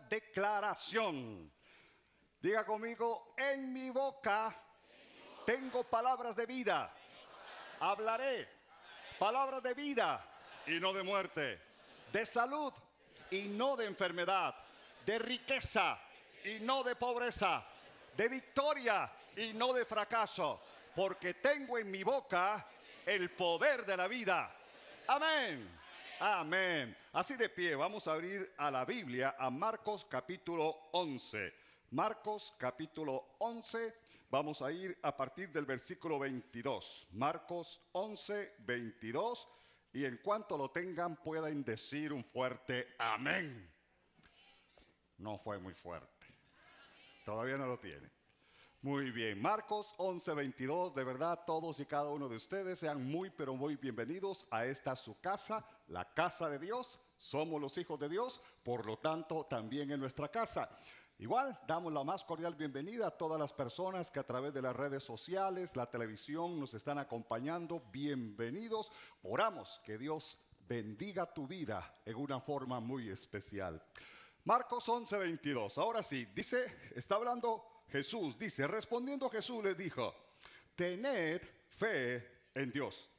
declaración. Diga conmigo, en mi boca tengo palabras de vida. Hablaré palabras de vida y no de muerte, de salud y no de enfermedad, de riqueza y no de pobreza, de victoria y no de fracaso, porque tengo en mi boca el poder de la vida. Amén. Amén. Así de pie, vamos a abrir a la Biblia, a Marcos capítulo 11. Marcos capítulo 11, vamos a ir a partir del versículo 22. Marcos 11, 22. Y en cuanto lo tengan, pueden decir un fuerte amén. No fue muy fuerte. Todavía no lo tiene. Muy bien, Marcos 11, 22, de verdad todos y cada uno de ustedes sean muy pero muy bienvenidos a esta su casa, la casa de Dios. Somos los hijos de Dios, por lo tanto también en nuestra casa. Igual damos la más cordial bienvenida a todas las personas que a través de las redes sociales, la televisión nos están acompañando. Bienvenidos, oramos que Dios bendiga tu vida en una forma muy especial. Marcos 11, 22, ahora sí, dice, está hablando Jesús, dice, respondiendo Jesús les dijo, tened fe en Dios.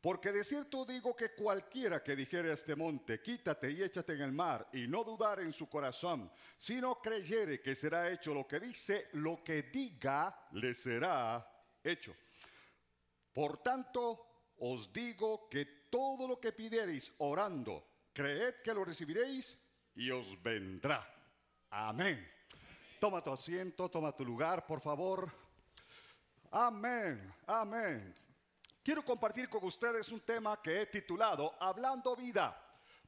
Porque de cierto digo que cualquiera que dijere a este monte, quítate y échate en el mar, y no dudar en su corazón, sino creyere que será hecho lo que dice, lo que diga le será hecho. Por tanto, os digo que todo lo que pidiereis orando, creed que lo recibiréis y os vendrá. Amén. Toma tu asiento, toma tu lugar, por favor. Amén, amén. Quiero compartir con ustedes un tema que he titulado Hablando Vida,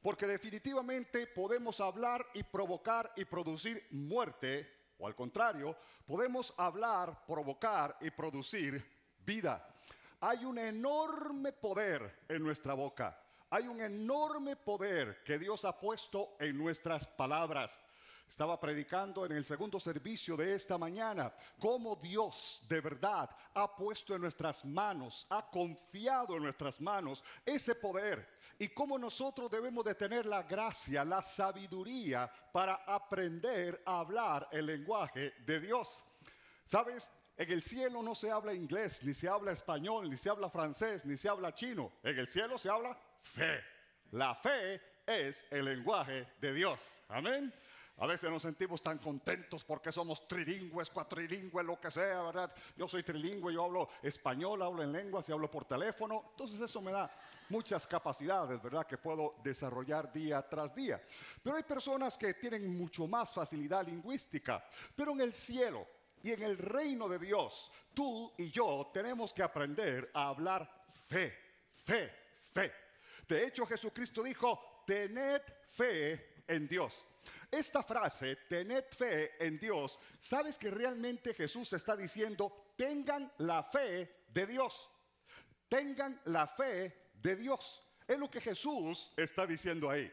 porque definitivamente podemos hablar y provocar y producir muerte, o al contrario, podemos hablar, provocar y producir vida. Hay un enorme poder en nuestra boca, hay un enorme poder que Dios ha puesto en nuestras palabras. Estaba predicando en el segundo servicio de esta mañana cómo Dios de verdad ha puesto en nuestras manos, ha confiado en nuestras manos ese poder y cómo nosotros debemos de tener la gracia, la sabiduría para aprender a hablar el lenguaje de Dios. ¿Sabes? En el cielo no se habla inglés, ni se habla español, ni se habla francés, ni se habla chino. En el cielo se habla fe. La fe es el lenguaje de Dios. Amén. A veces nos sentimos tan contentos porque somos trilingües, cuatrilingües, lo que sea, ¿verdad? Yo soy trilingüe, yo hablo español, hablo en lenguas y hablo por teléfono. Entonces eso me da muchas capacidades, ¿verdad? Que puedo desarrollar día tras día. Pero hay personas que tienen mucho más facilidad lingüística. Pero en el cielo y en el reino de Dios, tú y yo tenemos que aprender a hablar fe, fe, fe. De hecho, Jesucristo dijo, tened fe en Dios. Esta frase, tened fe en Dios, ¿sabes que realmente Jesús está diciendo, tengan la fe de Dios? Tengan la fe de Dios. Es lo que Jesús está diciendo ahí.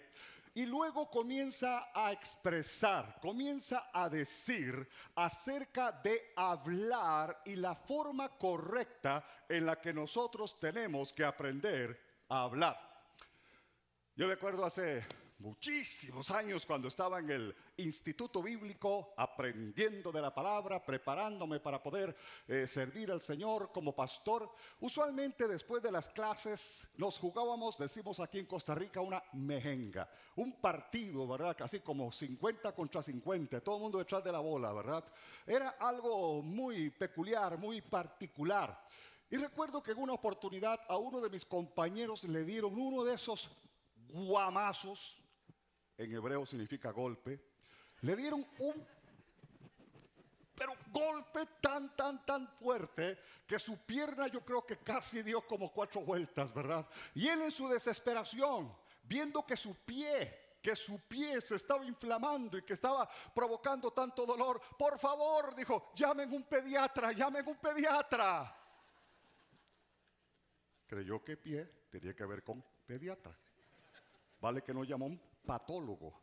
Y luego comienza a expresar, comienza a decir acerca de hablar y la forma correcta en la que nosotros tenemos que aprender a hablar. Yo recuerdo hace muchísimos años cuando estaba en el Instituto Bíblico aprendiendo de la palabra, preparándome para poder servir al Señor como pastor. Usualmente después de las clases nos jugábamos, decimos aquí en Costa Rica, una mejenga, un partido, ¿verdad? Casi como 50 contra 50, todo el mundo detrás de la bola, ¿verdad? Era algo muy peculiar, muy particular. Y recuerdo que en una oportunidad a uno de mis compañeros le dieron uno de esos guamazos, en hebreo significa golpe, le dieron un golpe tan fuerte que su pierna yo creo que casi dio como 4 vueltas, ¿verdad? Y él en su desesperación, viendo que su pie se estaba inflamando y que estaba provocando tanto dolor, por favor, dijo, llamen un pediatra, llamen un pediatra. Creyó que pie tenía que ver con pediatra. Vale que no llamó un patólogo.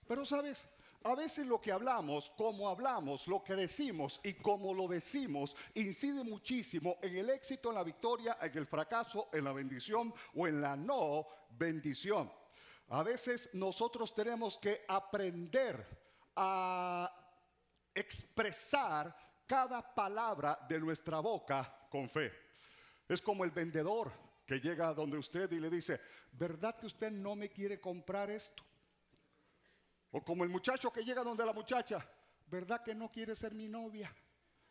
Pero sabes, a veces lo que hablamos, cómo hablamos, lo que decimos y cómo lo decimos, incide muchísimo en el éxito, en la victoria, en el fracaso, en la bendición o en la no bendición. A veces nosotros tenemos que aprender a expresar cada palabra de nuestra boca con fe. Es como el vendedor que llega donde usted y le dice, ¿verdad que usted no me quiere comprar esto? O como el muchacho que llega donde la muchacha, ¿verdad que no quiere ser mi novia?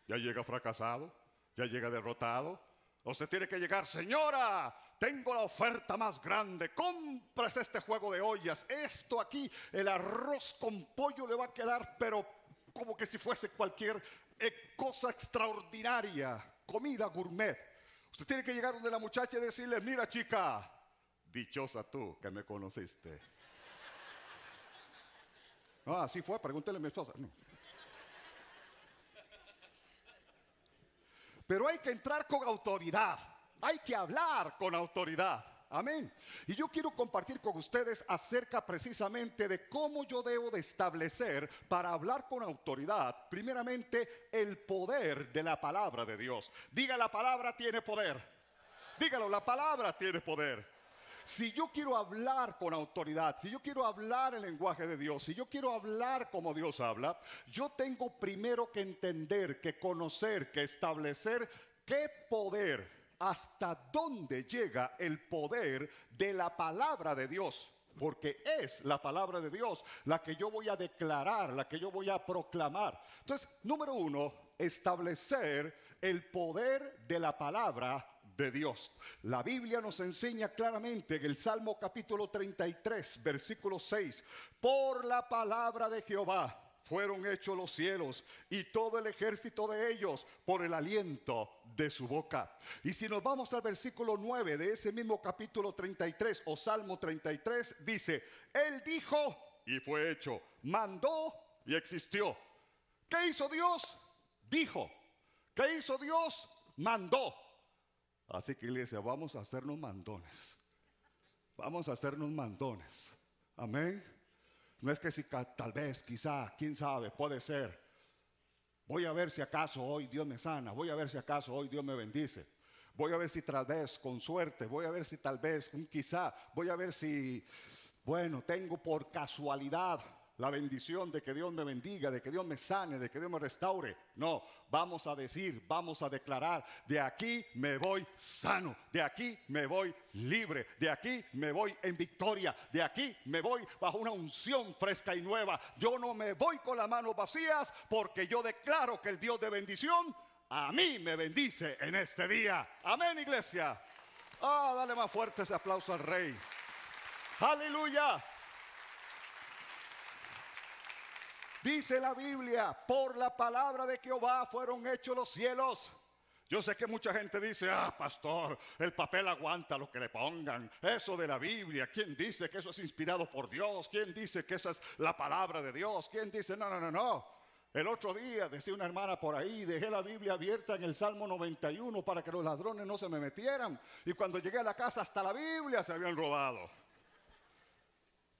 Ya llega fracasado, ya llega derrotado. Usted tiene que llegar, señora, tengo la oferta más grande, cómprese este juego de ollas, esto aquí, el arroz con pollo le va a quedar, pero como que si fuese cualquier cosa extraordinaria, comida gourmet. Usted tiene que llegar donde la muchacha y decirle, mira chica, dichosa tú que me conociste. No, así fue, pregúntele a mi esposa. No. Pero hay que entrar con autoridad, hay que hablar con autoridad. Amén. Y yo quiero compartir con ustedes acerca precisamente de cómo yo debo de establecer para hablar con autoridad, primeramente, el poder de la palabra de Dios. Diga, la palabra tiene poder. Dígalo, la palabra tiene poder. Si yo quiero hablar con autoridad, si yo quiero hablar el lenguaje de Dios, si yo quiero hablar como Dios habla, yo tengo primero que entender, que conocer, que establecer qué poder, hasta dónde llega el poder de la palabra de Dios. Porque es la palabra de Dios la que yo voy a declarar, la que yo voy a proclamar. Entonces, número uno, establecer el poder de la palabra de Dios. La Biblia nos enseña claramente en el Salmo capítulo 33, versículo 6, por la palabra de Jehová fueron hechos los cielos y todo el ejército de ellos por el aliento de su boca. Y si nos vamos al versículo 9 de ese mismo capítulo 33 o Salmo 33, dice, Él dijo y fue hecho, mandó y existió. ¿Qué hizo Dios? Dijo. ¿Qué hizo Dios? Mandó. Así que iglesia, vamos a hacernos mandones. Vamos a hacernos mandones. Amén. No es que si tal vez, quizá, quién sabe, puede ser. Voy a ver si acaso hoy Dios me sana. Voy a ver si acaso hoy Dios me bendice. Voy a ver si tal vez con suerte. Voy a ver si tal vez, quizá. Voy a ver si, bueno, tengo por casualidad la bendición de que Dios me bendiga, de que Dios me sane, de que Dios me restaure. No, vamos a decir, vamos a declarar, de aquí me voy sano, de aquí me voy libre, de aquí me voy en victoria, de aquí me voy bajo una unción fresca y nueva. Yo no me voy con las manos vacías porque yo declaro que el Dios de bendición a mí me bendice en este día. Amén, iglesia. Dale más fuerte ese aplauso al Rey. Aleluya. Dice la Biblia, por la palabra de Jehová fueron hechos los cielos. Yo sé que mucha gente dice, pastor, el papel aguanta lo que le pongan. Eso de la Biblia, ¿quién dice que eso es inspirado por Dios? ¿Quién dice que esa es la palabra de Dios? ¿Quién dice, no? El otro día, decía una hermana por ahí, dejé la Biblia abierta en el Salmo 91 para que los ladrones no se me metieran. Y cuando llegué a la casa, hasta la Biblia se habían robado.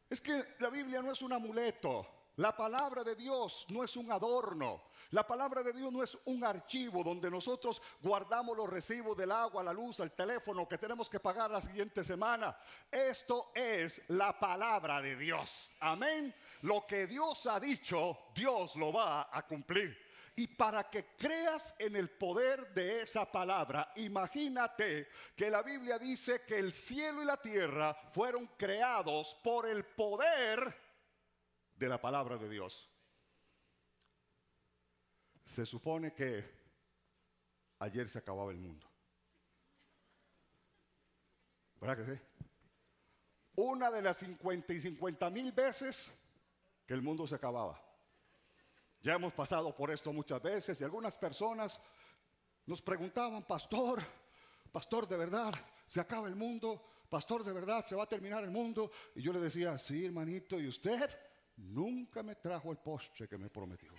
Es que la Biblia no es un amuleto. La palabra de Dios no es un adorno. La palabra de Dios no es un archivo donde nosotros guardamos los recibos del agua, la luz, el teléfono que tenemos que pagar la siguiente semana. Esto es la palabra de Dios. Amén. Lo que Dios ha dicho, Dios lo va a cumplir. Y para que creas en el poder de esa palabra, imagínate que la Biblia dice que el cielo y la tierra fueron creados por el poder de la palabra de Dios. Se supone que ayer se acababa el mundo. ¿Verdad que sí? Una de las 50,000 veces que el mundo se acababa. Ya hemos pasado por esto muchas veces y algunas personas nos preguntaban, pastor, ¿de verdad se acaba el mundo? Pastor, ¿de verdad se va a terminar el mundo? Y yo le decía, sí, hermanito, ¿y usted? Nunca me trajo el postre que me prometió.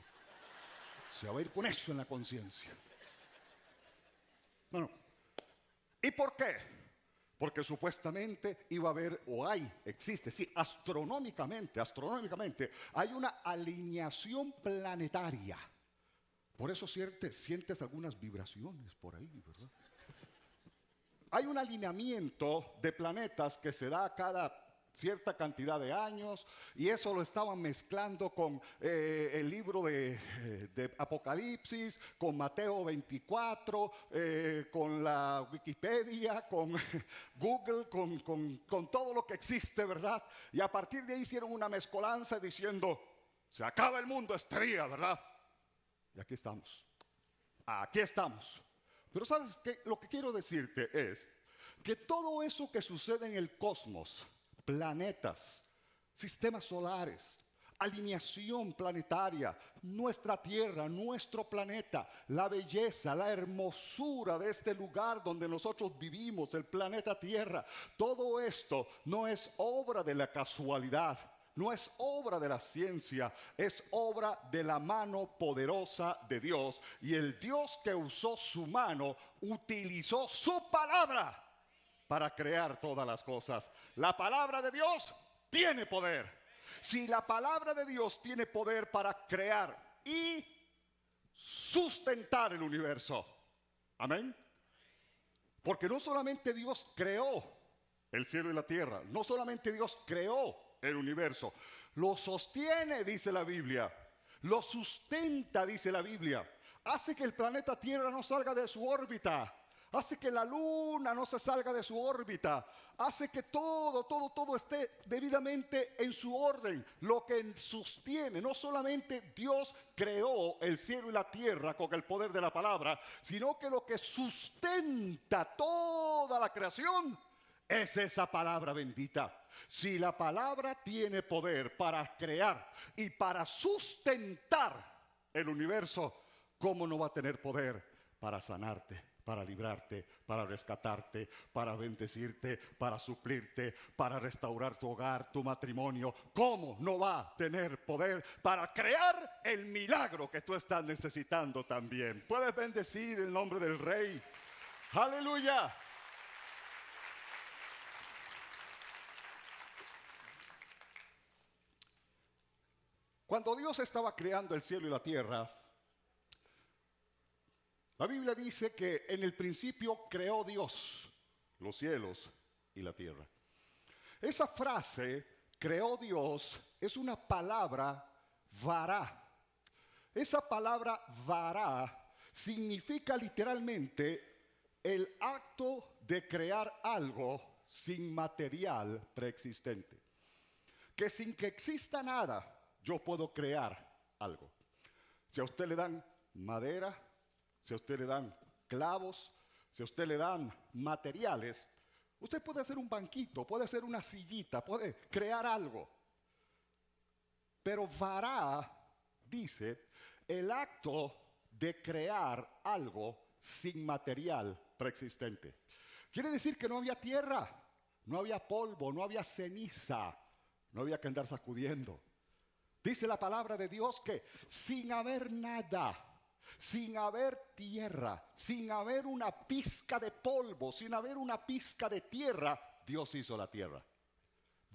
Se va a ir con eso en la conciencia. No. ¿Y por qué? Porque supuestamente iba a haber, existe, sí, astronómicamente, hay una alineación planetaria. Por eso sientes algunas vibraciones por ahí, ¿verdad? Hay un alineamiento de planetas que se da cada cierta cantidad de años, y eso lo estaban mezclando con el libro de Apocalipsis, con Mateo 24, con la Wikipedia, con Google, con todo lo que existe, ¿verdad? Y a partir de ahí hicieron una mezcolanza diciendo, se acaba el mundo este día, ¿verdad? Y aquí estamos. Aquí estamos. Pero ¿sabes qué? Lo que quiero decirte es que todo eso que sucede en el cosmos, planetas, sistemas solares, alineación planetaria, nuestra Tierra, nuestro planeta, la belleza, la hermosura de este lugar donde nosotros vivimos, el planeta Tierra, todo esto no es obra de la casualidad, no es obra de la ciencia, es obra de la mano poderosa de Dios. Y el Dios que usó su mano utilizó su palabra para crear todas las cosas. La palabra de Dios tiene poder. Si la palabra de Dios tiene poder para crear y sustentar el universo. Amén. Porque no solamente Dios creó el cielo y la tierra, no solamente Dios creó el universo, lo sostiene, dice la Biblia, lo sustenta, dice la Biblia, hace que el planeta Tierra no salga de su órbita, hace que la luna no se salga de su órbita, hace que todo esté debidamente en su orden. Lo que sostiene, no solamente Dios creó el cielo y la tierra con el poder de la palabra, sino que lo que sustenta toda la creación es esa palabra bendita. Si la palabra tiene poder para crear y para sustentar el universo, ¿cómo no va a tener poder para sanarte, para librarte, para rescatarte, para bendecirte, para suplirte, para restaurar tu hogar, tu matrimonio? ¿Cómo no va a tener poder para crear el milagro que tú estás necesitando también? Puedes bendecir el nombre del Rey. ¡Aleluya! Cuando Dios estaba creando el cielo y la tierra, la Biblia dice que en el principio creó Dios los cielos y la tierra. Esa frase, creó Dios, es una palabra vará. Esa palabra vará significa literalmente el acto de crear algo sin material preexistente. Que sin que exista nada, yo puedo crear algo. Si a usted le dan madera, si a usted le dan clavos, si a usted le dan materiales, usted puede hacer un banquito, puede hacer una sillita, puede crear algo. Pero vará dice el acto de crear algo sin material preexistente. Quiere decir que no había tierra, no había polvo, no había ceniza, no había que andar sacudiendo. Dice la palabra de Dios que sin haber nada, sin haber tierra, sin haber una pizca de polvo, sin haber una pizca de tierra, Dios hizo la tierra.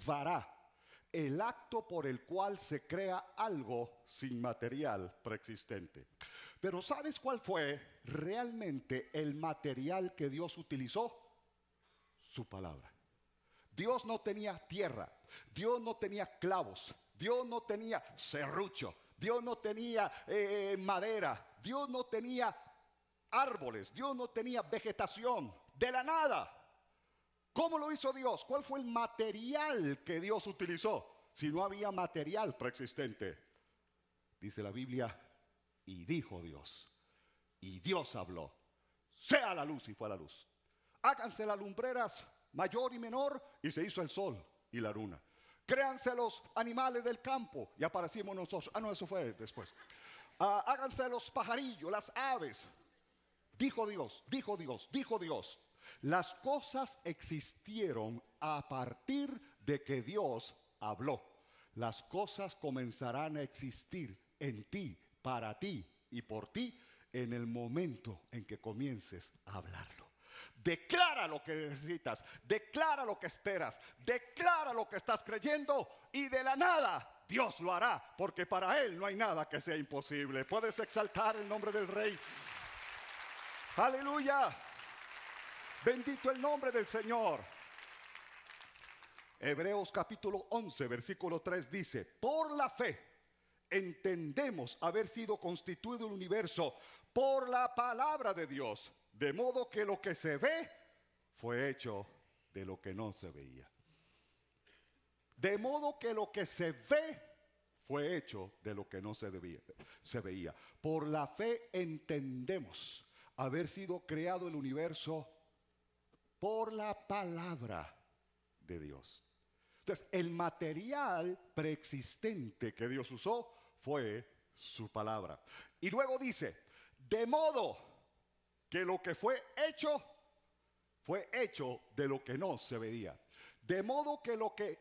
Vará, el acto por el cual se crea algo sin material preexistente. Pero ¿sabes cuál fue realmente el material que Dios utilizó? Su palabra. Dios no tenía tierra, Dios no tenía clavos, Dios no tenía serrucho, Dios no tenía madera, Dios no tenía árboles, Dios no tenía vegetación, de la nada. ¿Cómo lo hizo Dios? ¿Cuál fue el material que Dios utilizó? Si no había material preexistente. Dice la Biblia, y dijo Dios, y Dios habló, sea la luz, y fue la luz. Háganse las lumbreras mayor y menor, y se hizo el sol y la luna. Créanse los animales del campo, y aparecimos nosotros. No, eso fue después. Háganse los pajarillos, las aves. Dijo Dios, dijo Dios, dijo Dios. Las cosas existieron a partir de que Dios habló. Las cosas comenzarán a existir en ti, para ti y por ti en el momento en que comiences a hablarlo. Declara lo que necesitas, declara lo que esperas, declara lo que estás creyendo y de la nada Dios lo hará, porque para Él no hay nada que sea imposible. Puedes exaltar el nombre del Rey. Aleluya. Bendito el nombre del Señor. Hebreos capítulo 11, versículo 3 dice: por la fe entendemos haber sido constituido el universo por la palabra de Dios, de modo que lo que se ve fue hecho de lo que no se veía. De modo que lo que se ve fue hecho de lo que no se veía. Por la fe entendemos haber sido creado el universo por la palabra de Dios. Entonces, el material preexistente que Dios usó fue su palabra. Y luego dice: de modo que lo que fue hecho de lo que no se veía. De modo que lo que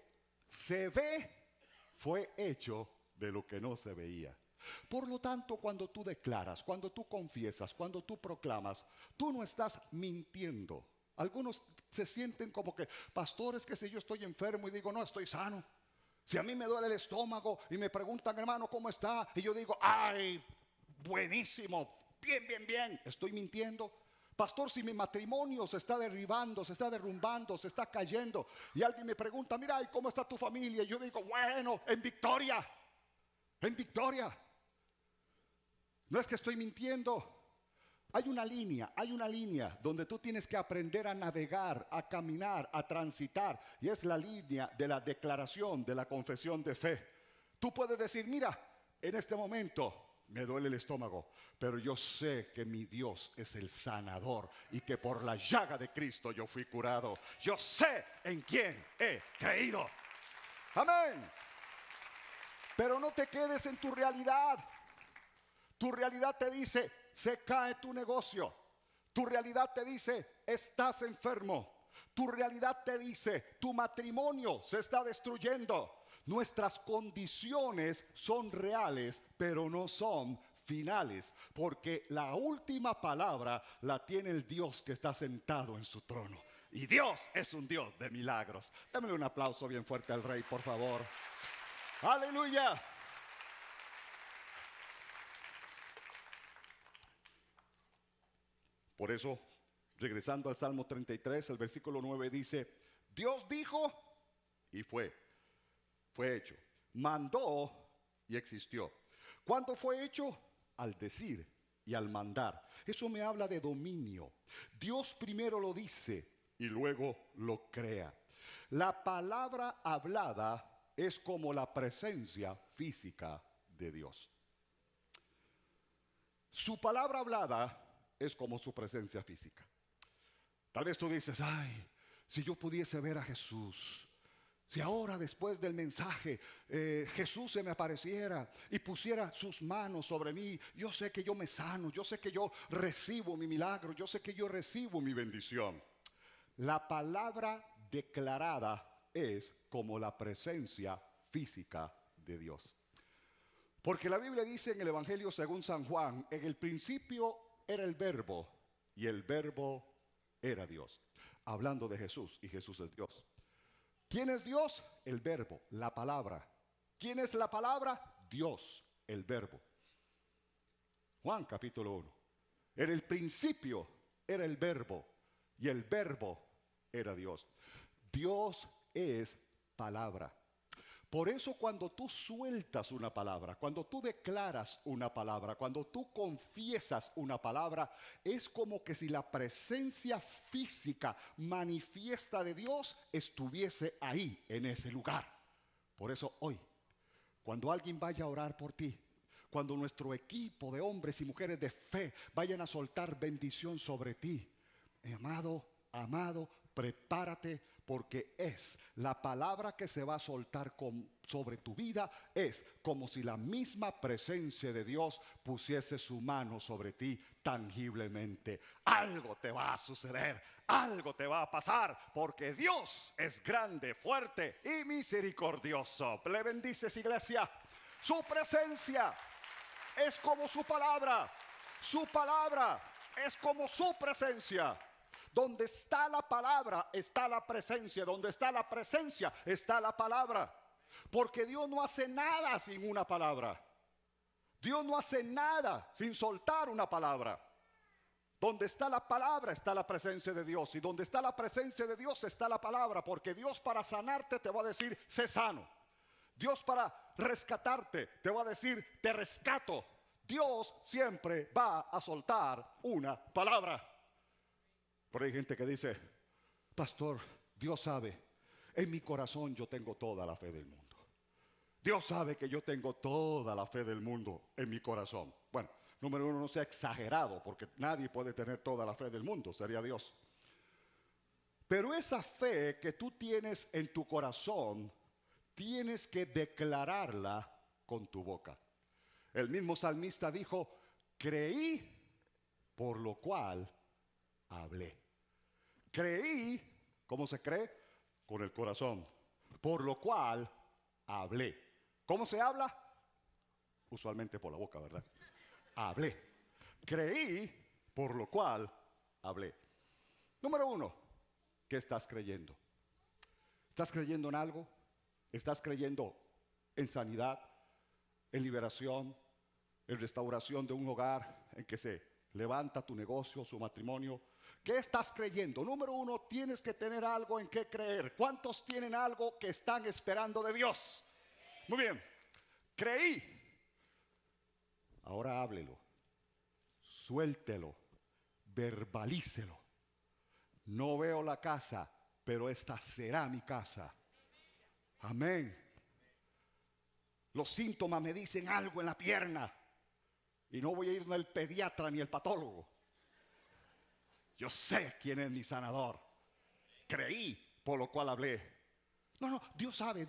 se ve fue hecho de lo que no se veía. Por lo tanto, cuando tú declaras, cuando tú confiesas, cuando tú proclamas, tú no estás mintiendo. Algunos se sienten como que, pastores, que si yo estoy enfermo y digo, no, estoy sano. Si a mí me duele el estómago y me preguntan, hermano, ¿cómo está? Y yo digo, ay, buenísimo, bien, bien, bien. Estoy mintiendo. Pastor, si mi matrimonio se está derribando, se está derrumbando, se está cayendo, y alguien me pregunta, mira, ¿y cómo está tu familia? Y yo digo, bueno, en victoria, en victoria. No es que estoy mintiendo. Hay una línea donde tú tienes que aprender a navegar, a caminar, a transitar, y es la línea de la declaración, de la confesión de fe. Tú puedes decir, mira, en este momento me duele el estómago, pero yo sé que mi Dios es el sanador y que por la llaga de Cristo yo fui curado. Yo sé en quién he creído. Amén. Pero no te quedes en tu realidad. Tu realidad te dice, se cae tu negocio. Tu realidad te dice, estás enfermo. Tu realidad te dice, tu matrimonio se está destruyendo. Nuestras condiciones son reales, pero no son finales, porque la última palabra la tiene el Dios que está sentado en su trono. Y Dios es un Dios de milagros. Démosle un aplauso bien fuerte al Rey, por favor. ¡Aleluya! Por eso, regresando al Salmo 33, el versículo 9 dice, Dios dijo y fue hecho. Mandó y existió. ¿Cuándo fue hecho? Al decir y al mandar. Eso me habla de dominio. Dios primero lo dice y luego lo crea. La palabra hablada es como la presencia física de Dios. Su palabra hablada es como su presencia física. Tal vez tú dices, ay, si yo pudiese ver a Jesús, si ahora después del mensaje Jesús se me apareciera y pusiera sus manos sobre mí, yo sé que yo me sano, yo sé que yo recibo mi milagro, yo sé que yo recibo mi bendición. La palabra declarada es como la presencia física de Dios. Porque la Biblia dice en el Evangelio según San Juan, en el principio era el verbo y el verbo era Dios. Hablando de Jesús, y Jesús es Dios. ¿Quién es Dios? El verbo, la palabra. ¿Quién es la palabra? Dios, el verbo. Juan capítulo 1. En el principio era el verbo y el verbo era Dios. Dios es palabra. Por eso cuando tú sueltas una palabra, cuando tú declaras una palabra, cuando tú confiesas una palabra, es como que si la presencia física manifiesta de Dios estuviese ahí, en ese lugar. Por eso hoy, cuando alguien vaya a orar por ti, cuando nuestro equipo de hombres y mujeres de fe vayan a soltar bendición sobre ti, amado, prepárate, porque es la palabra que se va a soltar sobre tu vida, es como si la misma presencia de Dios pusiese su mano sobre ti tangiblemente. Algo te va a suceder, algo te va a pasar, porque Dios es grande, fuerte y misericordioso. Le bendices, iglesia. Su presencia es como su palabra es como su presencia. Donde está la palabra, está la presencia. Donde está la presencia, está la palabra. Porque Dios no hace nada sin una palabra. Dios no hace nada sin soltar una palabra. Donde está la palabra está la presencia de Dios. Y donde está la presencia de Dios está la palabra. Porque Dios para sanarte te va a decir, sé sano. Dios para rescatarte te va a decir, te rescato. Dios siempre va a soltar una palabra. Pero hay gente que dice, pastor, Dios sabe, en mi corazón yo tengo toda la fe del mundo. Dios sabe que yo tengo toda la fe del mundo en mi corazón. Bueno, número uno, no sea exagerado, porque nadie puede tener toda la fe del mundo, sería Dios. Pero esa fe que tú tienes en tu corazón, tienes que declararla con tu boca. El mismo salmista dijo, creí, por lo cual hablé. Creí, ¿cómo se cree? Con el corazón. Por lo cual hablé. ¿Cómo se habla? Usualmente por la boca, ¿verdad? Hablé. Creí, por lo cual hablé. Número uno, ¿qué estás creyendo? ¿Estás creyendo en algo? ¿Estás creyendo en sanidad, en liberación, en restauración de un hogar, en que se levanta tu negocio, su matrimonio? ¿Qué estás creyendo? Número uno, tienes que tener algo en qué creer. ¿Cuántos tienen algo que están esperando de Dios? Muy bien, creí. Ahora háblelo, suéltelo, verbalícelo. No veo la casa, pero esta será mi casa. Amén. Los síntomas me dicen algo en la pierna y no voy a ir al pediatra ni al patólogo. Yo sé quién es mi sanador. Creí, por lo cual hablé. No, Dios sabe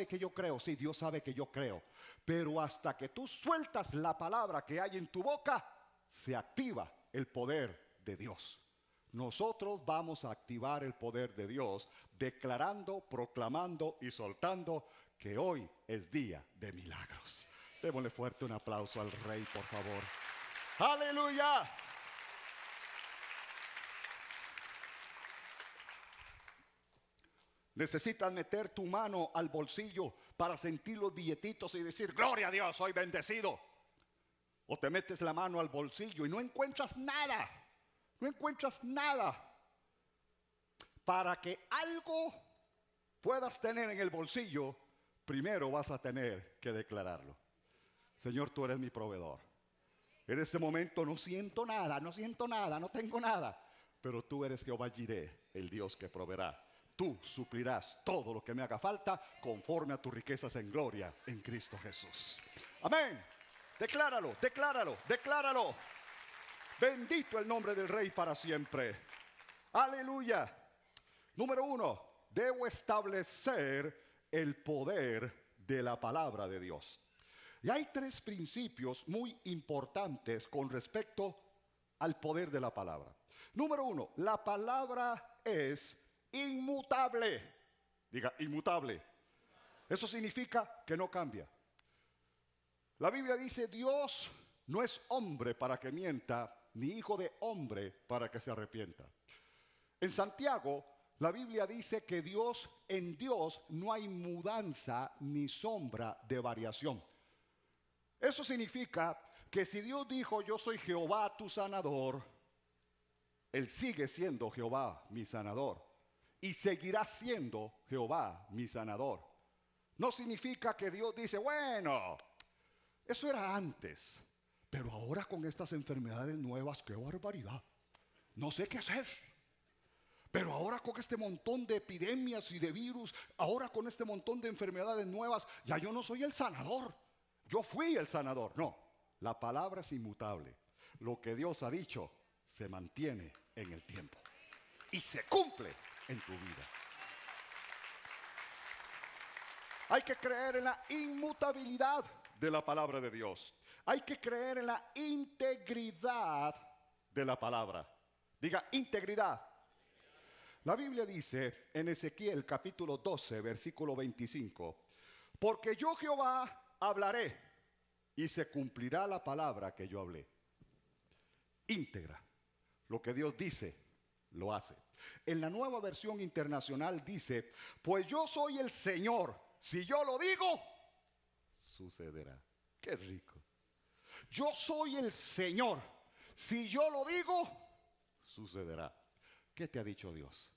que yo creo. Sí, Dios sabe que yo creo. Pero hasta que tú sueltas la palabra que hay en tu boca, se activa el poder de Dios. Nosotros vamos a activar el poder de Dios declarando, proclamando y soltando que hoy es día de milagros. Démosle fuerte un aplauso al Rey, por favor. ¡Aleluya! Necesitas meter tu mano al bolsillo para sentir los billetitos y decir, gloria a Dios, soy bendecido. O te metes la mano al bolsillo y no encuentras nada. No encuentras nada. Para que algo puedas tener en el bolsillo, primero vas a tener que declararlo. Señor, tú eres mi proveedor. En este momento no siento nada, no tengo nada. Pero tú eres Jehová Jireh, el Dios que proveerá. Tú suplirás todo lo que me haga falta conforme a tus riquezas en gloria en Cristo Jesús. Amén. Decláralo, decláralo, decláralo. Bendito el nombre del Rey para siempre. Aleluya. Número uno, debo establecer el poder de la palabra de Dios. Y hay tres principios muy importantes con respecto al poder de la palabra. Número uno, la palabra es inmutable. Diga, inmutable. Eso significa que no cambia. La Biblia dice, Dios no es hombre para que mienta, ni hijo de hombre para que se arrepienta. En Santiago, la Biblia dice que en Dios no hay mudanza ni sombra de variación. Eso significa que si Dios dijo, yo soy Jehová tu sanador, Él sigue siendo Jehová mi sanador. Y seguirá siendo Jehová mi sanador. No significa que Dios dice, bueno, eso era antes, pero ahora con estas enfermedades nuevas, qué barbaridad. No sé qué hacer. Pero ahora con este montón de epidemias y de virus, ahora con este montón de enfermedades nuevas, ya yo no soy el sanador. Yo fui el sanador. No, la palabra es inmutable. Lo que Dios ha dicho se mantiene en el tiempo y se cumple en tu vida. Hay que creer en la inmutabilidad de la palabra de Dios. Hay que creer en la integridad de la palabra. Diga, integridad. La Biblia dice en Ezequiel capítulo 12, versículo 25, porque yo Jehová hablaré y se cumplirá la palabra que yo hablé. Íntegra. Lo que Dios dice, lo hace. En la Nueva Versión Internacional dice, pues yo soy el Señor, si yo lo digo, sucederá. Qué rico. Yo soy el Señor, Si yo lo digo, sucederá. ¿Qué te ha dicho Dios?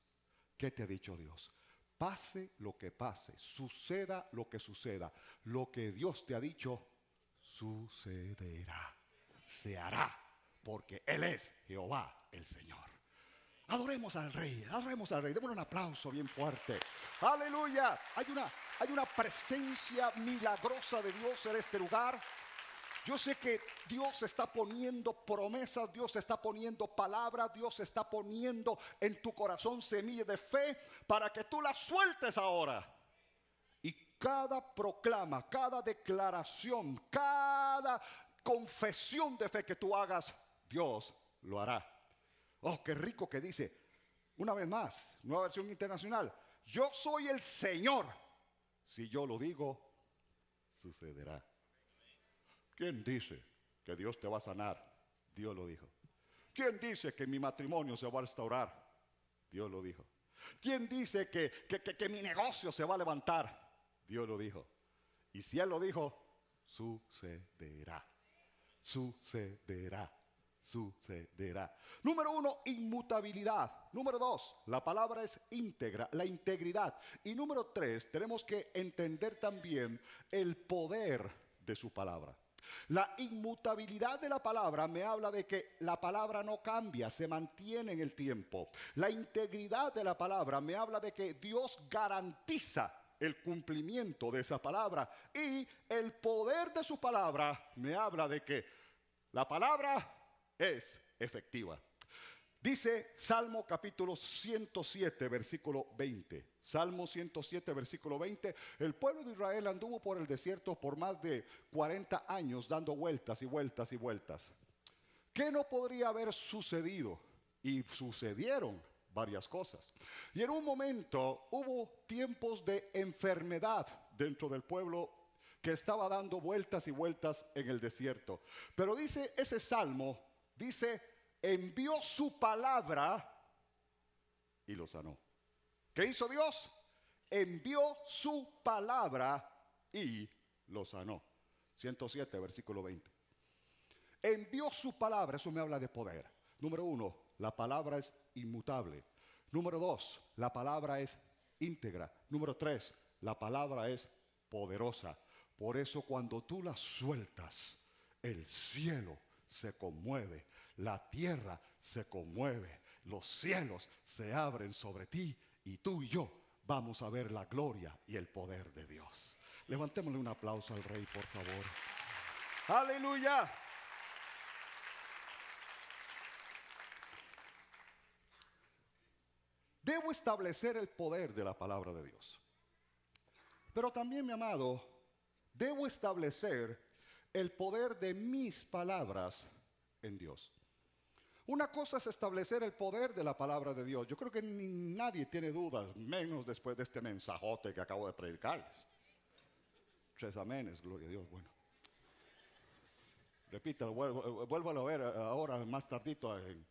¿Qué te ha dicho Dios? Pase lo que pase, suceda lo que suceda, lo que Dios te ha dicho, sucederá, se hará, porque Él es Jehová el Señor. Adoremos al Rey, démosle un aplauso bien fuerte. Aleluya, hay una presencia milagrosa de Dios en este lugar. Yo sé que Dios está poniendo promesas, Dios está poniendo palabras, Dios está poniendo en tu corazón semillas de fe para que tú las sueltes ahora. Y cada proclama, cada declaración, cada confesión de fe que tú hagas, Dios lo hará. Oh, qué rico que dice, una vez más, nueva versión internacional, yo soy el Señor. Si yo lo digo, sucederá. ¿Quién dice que Dios te va a sanar? Dios lo dijo. ¿Quién dice que mi matrimonio se va a restaurar? Dios lo dijo. ¿Quién dice que mi negocio se va a levantar? Dios lo dijo. Y si Él lo dijo, sucederá. Sucederá. Sucederá. Número 1, inmutabilidad. Número 2, la palabra es íntegra, la integridad. Y número 3, tenemos que entender también el poder de su palabra. La inmutabilidad de la palabra me habla de que la palabra no cambia, se mantiene en el tiempo. La integridad de la palabra me habla de que Dios garantiza el cumplimiento de esa palabra. Y el poder de su palabra me habla de que la palabra es efectiva. Dice Salmo capítulo 107, versículo 20. Salmo 107, versículo 20. El pueblo de Israel anduvo por el desierto por más de 40 años dando vueltas y vueltas y vueltas. ¿Qué no podría haber sucedido? Y sucedieron varias cosas. Y en un momento hubo tiempos de enfermedad dentro del pueblo que estaba dando vueltas y vueltas en el desierto. Pero dice ese salmo, dice, envió su palabra y lo sanó. ¿Qué hizo Dios? Envió su palabra y lo sanó. 107, versículo 20. Envió su palabra, eso me habla de poder. Número 1, la palabra es inmutable. Número 2, la palabra es íntegra. Número 3, la palabra es poderosa. Por eso cuando tú la sueltas, el cielo se conmueve, la tierra se conmueve, los cielos se abren sobre ti y tú y yo vamos a ver la gloria y el poder de Dios. Levantémosle un aplauso al Rey, por favor. ¡Aleluya! Debo establecer el poder de la palabra de Dios. Pero también, mi amado, debo establecer el poder de mis palabras en Dios. Una cosa es establecer el poder de la palabra de Dios. Yo creo que nadie tiene dudas, menos después de este mensajote que acabo de predicarles. 3 amenes, gloria a Dios. Bueno, repítalo, vuélvalo a ver ahora más tardito en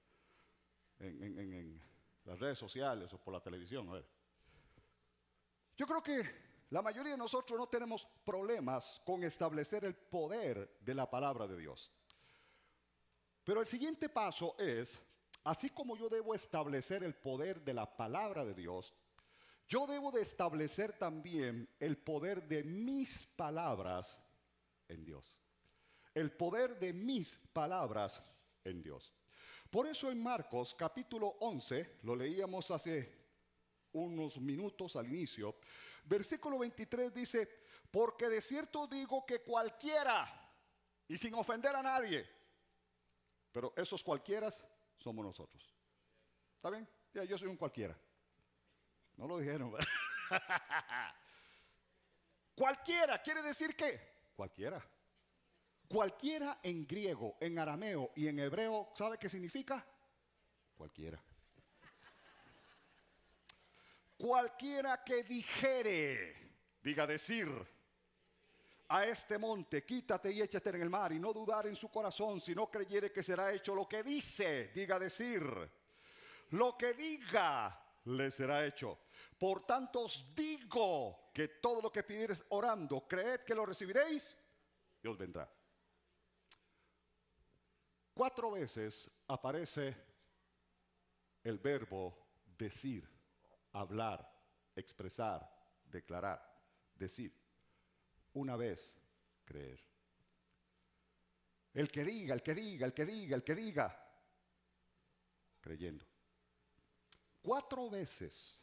las redes sociales o por la televisión. A ver. Yo creo que la mayoría de nosotros no tenemos problemas con establecer el poder de la palabra de Dios. Pero el siguiente paso es, así como yo debo establecer el poder de la palabra de Dios, yo debo de establecer también el poder de mis palabras en Dios. El poder de mis palabras en Dios. Por eso en Marcos capítulo 11, lo leíamos hace unos minutos al inicio, versículo 23 dice, porque de cierto digo que cualquiera, y sin ofender a nadie, pero esos cualquieras somos nosotros. ¿Está bien? Ya, yo soy un cualquiera. No lo dijeron. Cualquiera, ¿quiere decir qué? Cualquiera. Cualquiera en griego, en arameo y en hebreo, ¿sabe qué significa? Cualquiera. Cualquiera que dijere, diga decir, a este monte, quítate y échate en el mar, y no dudar en su corazón, si no creyere que será hecho lo que dice, diga decir. Lo que diga, le será hecho. Por tanto os digo que todo lo que pidiereis orando, creed que lo recibiréis, y os vendrá. 4 veces aparece el verbo decir, hablar, expresar, declarar, decir. Una vez, creer. El que diga, el que diga, el que diga, el que diga, creyendo. 4 veces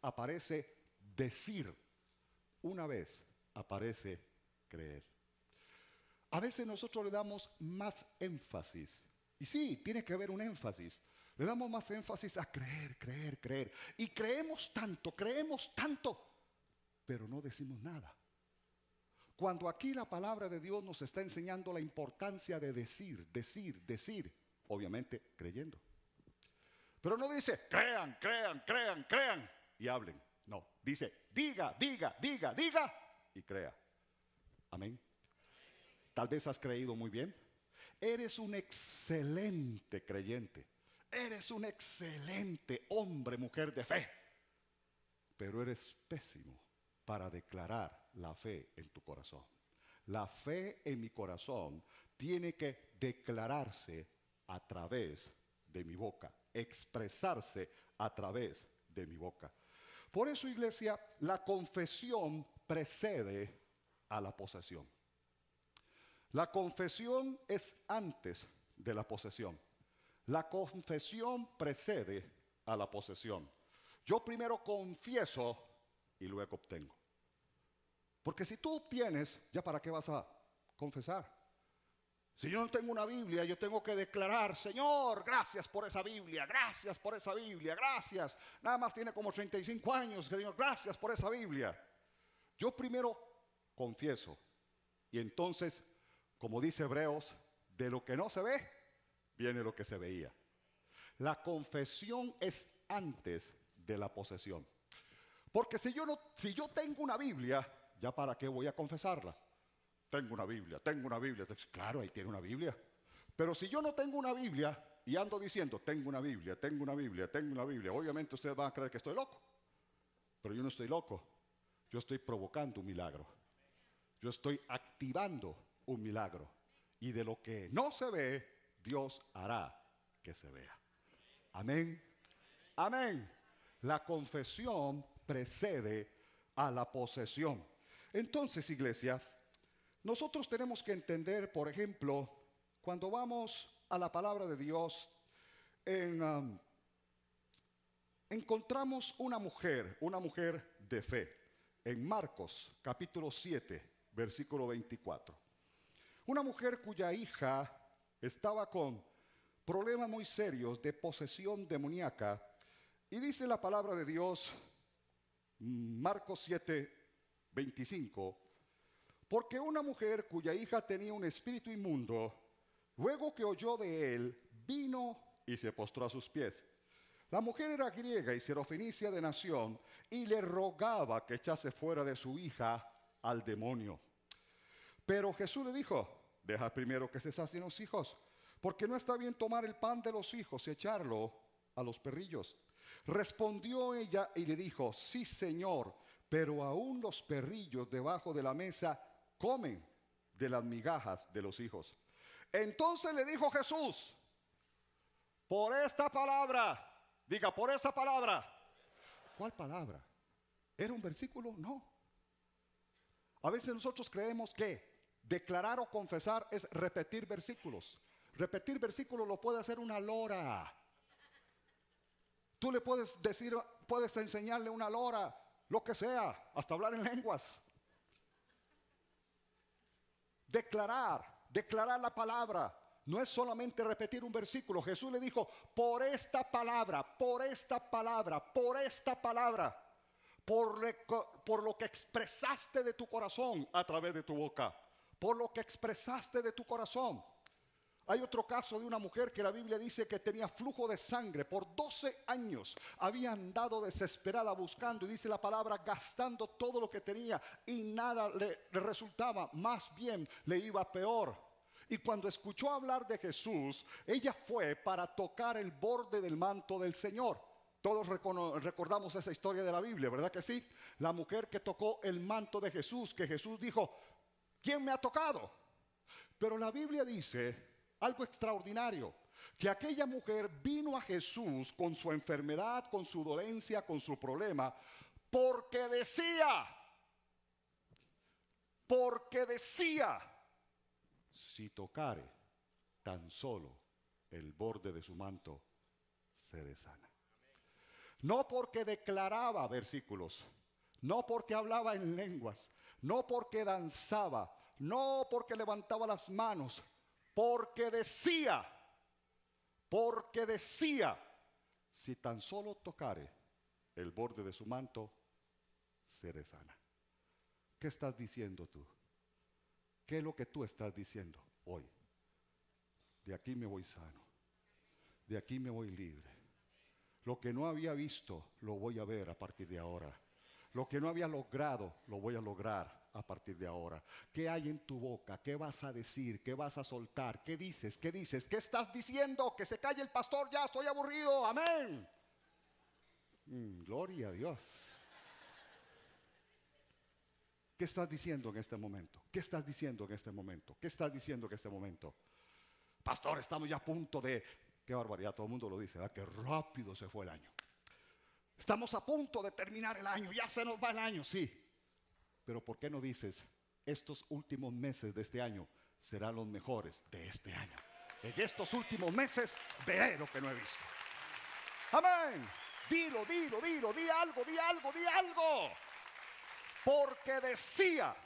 aparece decir. Una vez aparece creer. A veces nosotros le damos más énfasis. Y sí, tiene que haber un énfasis. Le damos más énfasis a creer, creer, creer. Y creemos tanto, pero no decimos nada. Cuando aquí la palabra de Dios nos está enseñando la importancia de decir, decir, decir, obviamente creyendo. Pero no dice, crean, crean, crean, crean y hablen. No, dice, diga, diga, diga, diga y crea. Amén. Tal vez has creído muy bien. Eres un excelente creyente. Eres un excelente hombre, mujer de fe. Pero eres pésimo para declarar la fe en tu corazón. La fe en mi corazón tiene que declararse a través de mi boca, expresarse a través de mi boca. Por eso, iglesia, la confesión precede a la posesión. La confesión es antes de la posesión. La confesión precede a la posesión. Yo primero confieso y luego obtengo. Porque si tú obtienes, ¿ya para qué vas a confesar? Si yo no tengo una Biblia, yo tengo que declarar, Señor, gracias por esa Biblia, gracias por esa Biblia, gracias. Nada más tiene como 35 años, Señor, gracias por esa Biblia. Yo primero confieso y entonces, como dice Hebreos, de lo que no se ve, viene lo que se veía. La confesión es antes de la posesión. Porque si yo tengo una Biblia, ¿ya para qué voy a confesarla? Tengo una Biblia. Claro, ahí tiene una Biblia. Pero si yo no tengo una Biblia y ando diciendo, tengo una Biblia, obviamente ustedes van a creer que estoy loco. Pero yo no estoy loco. Yo estoy provocando un milagro. Yo estoy activando un milagro. Y de lo que no se ve, Dios hará que se vea. Amén. Amén. La confesión precede a la posesión. Entonces, iglesia, nosotros tenemos que entender, por ejemplo, cuando vamos a la palabra de Dios, encontramos una mujer de fe, en Marcos capítulo 7, versículo 24. Una mujer cuya hija estaba con problemas muy serios de posesión demoníaca, y dice la palabra de Dios, Marcos 7, 25, porque una mujer cuya hija tenía un espíritu inmundo, luego que oyó de él, vino y se postró a sus pies. La mujer era griega y sirofenicia de nación, y le rogaba que echase fuera de su hija al demonio. Pero Jesús le dijo, deja primero que se sacien los hijos, porque no está bien tomar el pan de los hijos y echarlo a los perrillos. Respondió ella y le dijo, sí, Señor, pero aún los perrillos debajo de la mesa comen de las migajas de los hijos. Entonces le dijo Jesús, por esta palabra, diga, por esa palabra. ¿Cuál palabra? ¿Era un versículo? No. A veces nosotros creemos que declarar o confesar es repetir versículos. Repetir versículos lo puede hacer una lora. Tú le puedes decir, puedes enseñarle una lora, lo que sea, hasta hablar en lenguas. Declarar la palabra. No es solamente repetir un versículo. Jesús le dijo, por esta palabra, por esta palabra, por esta palabra, por lo que expresaste de tu corazón a través de tu boca, por lo que expresaste de tu corazón. Hay otro caso de una mujer que la Biblia dice que tenía flujo de sangre. Por 12 años había andado desesperada buscando, y dice la palabra, gastando todo lo que tenía, y nada le resultaba, más bien le iba peor. Y cuando escuchó hablar de Jesús, ella fue para tocar el borde del manto del Señor. Todos recordamos esa historia de la Biblia, ¿verdad que sí? La mujer que tocó el manto de Jesús, que Jesús dijo, ¿quién me ha tocado? Pero la Biblia dice algo extraordinario, que aquella mujer vino a Jesús con su enfermedad, con su dolencia, con su problema, porque decía, si tocare tan solo el borde de su manto, seré sana. No porque declaraba versículos, no porque hablaba en lenguas, no porque danzaba, no porque levantaba las manos, porque decía, si tan solo tocare el borde de su manto, seré sana. ¿Qué estás diciendo tú? ¿Qué es lo que tú estás diciendo hoy? De aquí me voy sano, de aquí me voy libre. Lo que no había visto, lo voy a ver a partir de ahora. Lo que no había logrado, lo voy a lograr a partir de ahora. ¿Qué hay en tu boca? ¿Qué vas a decir? ¿Qué vas a soltar? ¿Qué dices? ¿Qué dices? ¿Qué estás diciendo? Que se calle el pastor, ya estoy aburrido. Amén. Gloria a Dios. ¿Qué estás diciendo en este momento? ¿Qué estás diciendo en este momento? ¿Qué estás diciendo en este momento? Pastor, estamos ya a punto de... Qué barbaridad, todo el mundo lo dice, ¿verdad? Qué rápido se fue el año. Estamos a punto de terminar el año, ya se nos va el año, sí. Pero ¿por qué no dices, estos últimos meses de este año serán los mejores de este año? En estos últimos meses veré lo que no he visto. Amén. Dilo, di algo. Porque decía.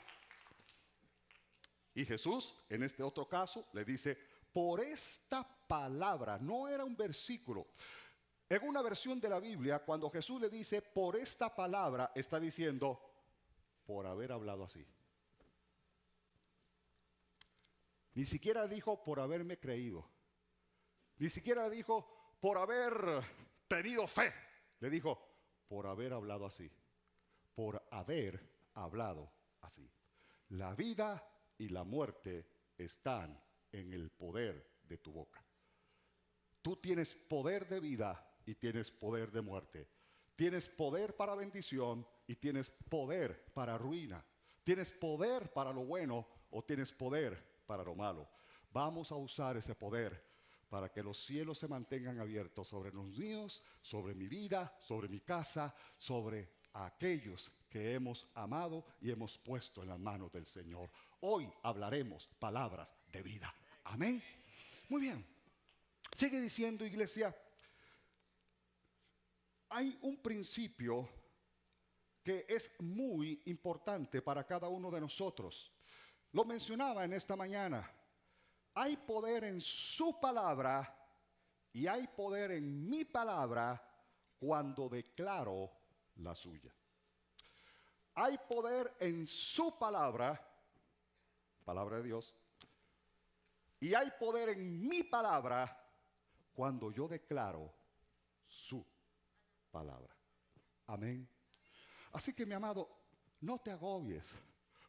Y Jesús, en este otro caso, le dice, por esta palabra, no era un versículo. En una versión de la Biblia, cuando Jesús le dice, por esta palabra, está diciendo, por haber hablado así. Ni siquiera dijo, por haberme creído. Ni siquiera dijo, por haber tenido fe. Le dijo, por haber hablado así. Por haber hablado así. La vida y la muerte están en el poder de tu boca. Tú tienes poder de vida y tienes poder de muerte. Tienes poder para bendición y tienes poder para ruina. Tienes poder para lo bueno o tienes poder para lo malo. Vamos a usar ese poder para que los cielos se mantengan abiertos sobre los míos, sobre mi vida, sobre mi casa, sobre aquellos que hemos amado y hemos puesto en las manos del Señor. Hoy hablaremos palabras de vida. Amén. Muy bien. Sigue diciendo, iglesia, hay un principio que es muy importante para cada uno de nosotros. Lo mencionaba en esta mañana. Hay poder en su palabra y hay poder en mi palabra cuando declaro la suya. Hay poder en su palabra, palabra de Dios, y hay poder en mi palabra cuando yo declaro su palabra. Amén. Así que, mi amado, no te agobies.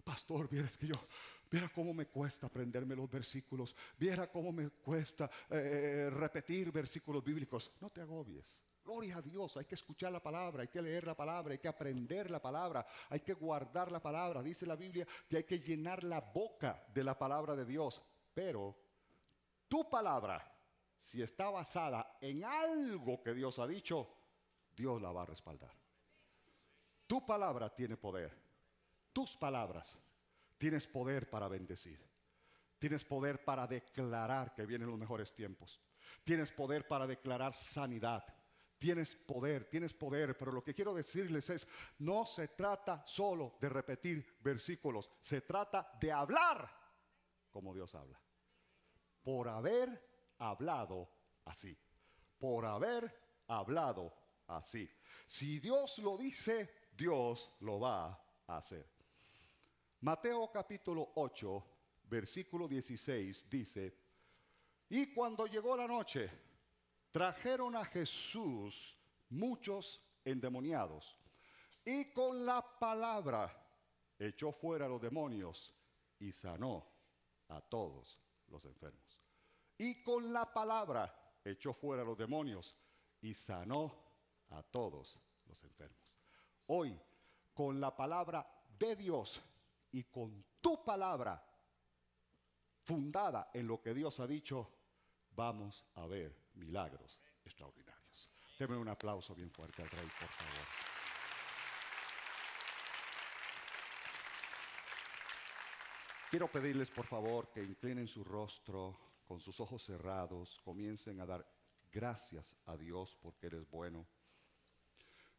Pastor, viera cómo me cuesta aprenderme los versículos, viera cómo me cuesta repetir versículos bíblicos. No te agobies. Gloria a Dios, hay que escuchar la palabra, hay que leer la palabra, hay que aprender la palabra, hay que guardar la palabra. Dice la Biblia que hay que llenar la boca de la palabra de Dios. Pero tu palabra, si está basada en algo que Dios ha dicho, Dios la va a respaldar. Tu palabra tiene poder. Tus palabras. Tienes poder para bendecir. Tienes poder para declarar que vienen los mejores tiempos. Tienes poder para declarar sanidad. Tienes poder, pero lo que quiero decirles es, no se trata solo de repetir versículos, se trata de hablar como Dios habla. Por haber hablado así. Por haber hablado así. Si Dios lo dice, Dios lo va a hacer. Mateo capítulo 8, versículo 16 dice, y cuando llegó la noche, trajeron a Jesús muchos endemoniados, y con la palabra echó fuera a los demonios y sanó a todos los enfermos. Y con la palabra echó fuera a los demonios y sanó a todos los enfermos. Hoy, con la palabra de Dios y con tu palabra, fundada en lo que Dios ha dicho, vamos a ver milagros extraordinarios. Denme un aplauso bien fuerte al Rey, por favor. Quiero pedirles, por favor, que inclinen su rostro con sus ojos cerrados, comiencen a dar gracias a Dios porque Él es bueno.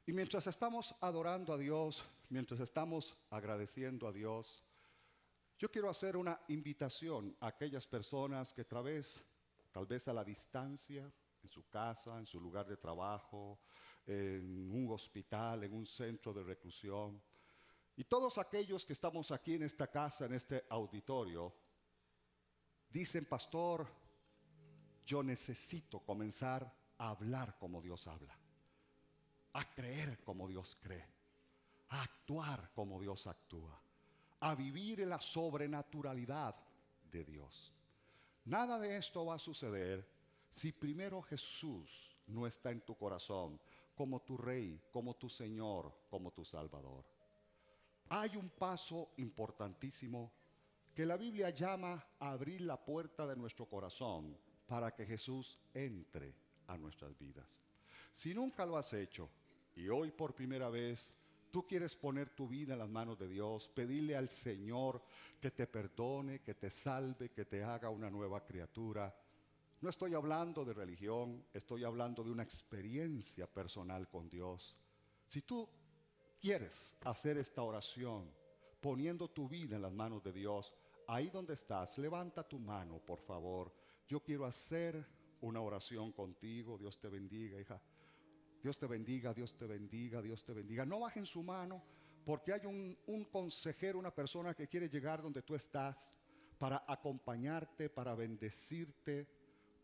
Y mientras estamos adorando a Dios, mientras estamos agradeciendo a Dios, yo quiero hacer una invitación a aquellas personas que tal vez a la distancia, en su casa, en su lugar de trabajo, en un hospital, en un centro de reclusión, y todos aquellos que estamos aquí en esta casa, en este auditorio, dicen, pastor, yo necesito comenzar a hablar como Dios habla, a creer como Dios cree, a actuar como Dios actúa, a vivir en la sobrenaturalidad de Dios. Nada de esto va a suceder si primero Jesús no está en tu corazón como tu Rey, como tu Señor, como tu Salvador. Hay un paso importantísimo que la Biblia llama a abrir la puerta de nuestro corazón para que Jesús entre a nuestras vidas. Si nunca lo has hecho y hoy por primera vez tú quieres poner tu vida en las manos de Dios, pedirle al Señor que te perdone, que te salve, que te haga una nueva criatura. No estoy hablando de religión, estoy hablando de una experiencia personal con Dios. Si tú quieres hacer esta oración poniendo tu vida en las manos de Dios, ahí donde estás, levanta tu mano, por favor. Yo quiero hacer una oración contigo. Dios te bendiga, hija. Dios te bendiga, Dios te bendiga, Dios te bendiga. No bajen su mano porque hay un consejero, una persona que quiere llegar donde tú estás para acompañarte, para bendecirte,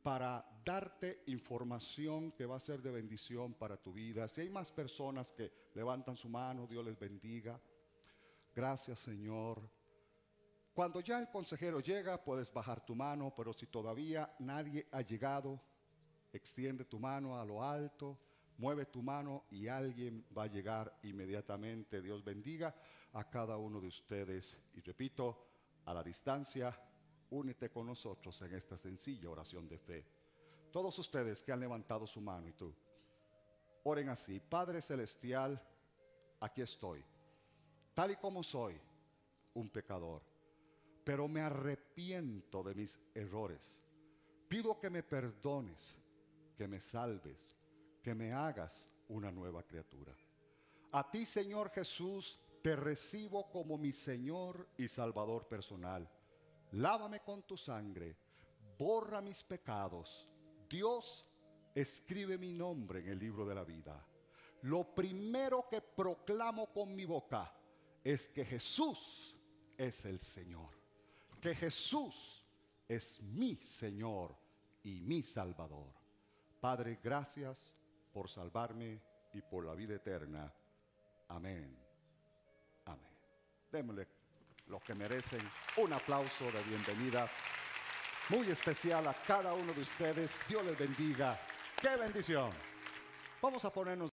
para darte información que va a ser de bendición para tu vida. Si hay más personas que levantan su mano, Dios les bendiga. Gracias, Señor. Cuando ya el consejero llega, puedes bajar tu mano, pero si todavía nadie ha llegado, extiende tu mano a lo alto, mueve tu mano y alguien va a llegar inmediatamente. Dios bendiga a cada uno de ustedes. Y repito, a la distancia, únete con nosotros en esta sencilla oración de fe. Todos ustedes que han levantado su mano y tú, oren así. Padre Celestial, aquí estoy, tal y como soy, un pecador, pero me arrepiento de mis errores. Pido que me perdones, que me salves, que me hagas una nueva criatura. A ti, Señor Jesús, te recibo como mi Señor y Salvador personal. Lávame con tu sangre, borra mis pecados. Dios, escribe mi nombre en el libro de la vida. Lo primero que proclamo con mi boca es que Jesús es el Señor, que Jesús es mi Señor y mi Salvador. Padre, gracias por salvarme y por la vida eterna. Amén. Amén. Démosle los que merecen un aplauso de bienvenida muy especial a cada uno de ustedes. Dios les bendiga. ¡Qué bendición! Vamos a ponernos